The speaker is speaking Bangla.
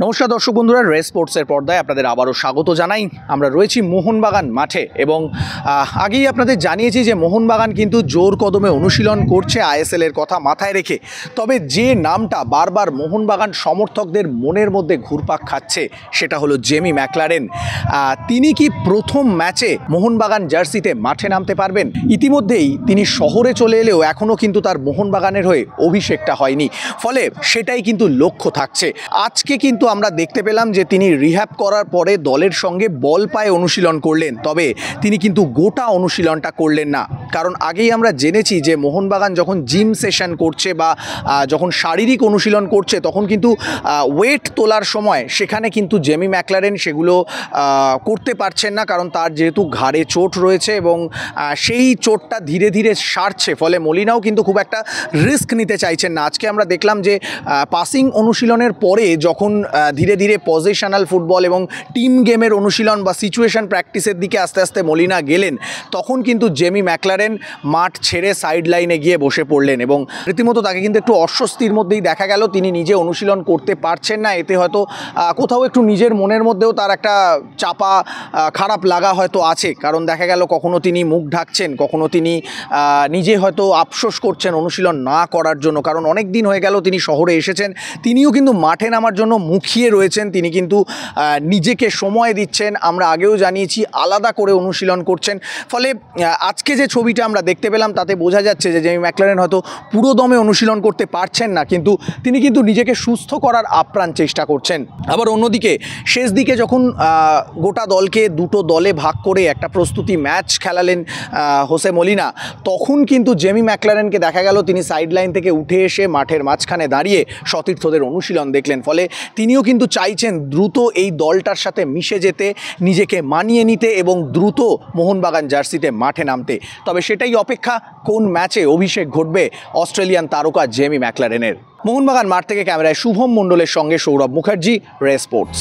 নমস্কার দর্শক বন্ধুরা, রেস স্পোর্টসের পর্দায় আপনাদের আবারও স্বাগত জানাই। আমরা রয়েছি মোহনবাগান মাঠে এবং আগেই আপনাদের জানিয়েছি যে মোহনবাগান কিন্তু জোর কদমে অনুশীলন করছে আইএসএলের কথা মাথায় রেখে। তবে যে নামটা বারবার মোহনবাগান সমর্থকদের মনের মধ্যে ঘুরপাক খাচ্ছে সেটা হলো জেমি ম্যাকলারেন। তিনি কি প্রথম ম্যাচে মোহনবাগান জার্সিতে মাঠে নামতে পারবেন? ইতিমধ্যেই তিনি শহরে চলে এলেও এখনও কিন্তু তার মোহনবাগানের হয়ে অভিষেকটা হয়নি, ফলে সেটাই কিন্তু লক্ষ্য থাকছে। আজকে কিন্তু আমরা দেখতে পেলাম যে তিনি রিহ্যাব করার পরে দলের সঙ্গে বল পায়ে অনুশীলন করলেন, তবে তিনি কিন্তু গোটা অনুশীলনটা করলেন না। কারণ আগেই আমরা জেনেছি যে মোহনবাগান যখন জিম সেশন করছে বা যখন শারীরিক অনুশীলন করছে তখন কিন্তু ওয়েট তোলার সময় সেখানে কিন্তু জেমি ম্যাকলারেন সেগুলো করতে পারছেন না, কারণ তার যেহেতু ঘাড়ে চোট রয়েছে এবং সেই চোটটা ধীরে ধীরে সারছে, ফলে মলিনাও কিন্তু খুব একটা রিস্ক নিতে চাইছেন না। আজকে আমরা দেখলাম যে পাসিং অনুশীলনের পরে যখন ধীরে ধীরে পজিশনাল ফুটবল এবং টিম গেমের অনুশীলন বা সিচুয়েশন প্র্যাকটিসের দিকে আস্তে আস্তে মলিনা গেলেন, তখন কিন্তু জেমি ম্যাকলারেন মাঠ ছেড়ে সাইড লাইনে গিয়ে বসে পড়লেন এবং রীতিমতো তাকে কিন্তু একটু অস্বস্তির মধ্যেই দেখা গেল। তিনি নিজে অনুশীলন করতে পারছেন না, এতে হয়তো কোথাও একটু নিজের মনের মধ্যেও তার একটা চাপা খারাপ লাগা হয়তো আছে। কারণ দেখা গেল কখনো তিনি মুখ ঢাকছেন, কখনো তিনি নিজে হয়তো আফসোস করছেন অনুশীলন না করার জন্য, কারণ অনেক দিন হয়ে গেল তিনি শহরে এসেছেন। তিনিও কিন্তু মাঠে নামার জন্য মুখিয়ে রয়েছেন, তিনি কিন্তু নিজেকে সময় দিচ্ছেন। আমরা আগেও জানিয়েছি আলাদা করে অনুশীলন করছেন। ফলে আজকে যে ছবিটা আমরা দেখতে পেলাম তাতে বোঝা যাচ্ছে যে জেমি ম্যাকলারেন হয়তো পুরো দমে অনুশীলন করতে পারছেন না, কিন্তু তিনি কিন্তু নিজেকে সুস্থ করার আপ্রাণ চেষ্টা করছেন। আবার অন্যদিকে শেষ দিকে যখন গোটা দলকে দুটো দলে ভাগ করে একটা প্রস্তুতি ম্যাচ খেলালেন হোসে মলিনা, তখন কিন্তু জেমি ম্যাকলারেনকে দেখা গেল তিনি সাইড লাইন থেকে উঠে এসে মাঠের মাঝখানে দাঁড়িয়ে সতীর্থদের অনুশীলন দেখলেন। ফলে তিনিও কিন্তু চাইছেন দ্রুত এই দলটার সাথে মিশে যেতে, নিজেকে মানিয়ে নিতে এবং দ্রুত মোহনবাগান জার্সিতে মাঠে নামতে। তবে সেটাই অপেক্ষা, কোন ম্যাচে অভিষেক ঘটবে অস্ট্রেলিয়ান তারকা জেমি ম্যাকলারেনের। মোহনবাগান মাঠ থেকে ক্যামেরায় শুভম মণ্ডলের সঙ্গে সৌরভ মুখার্জি, রেস স্পোর্টস।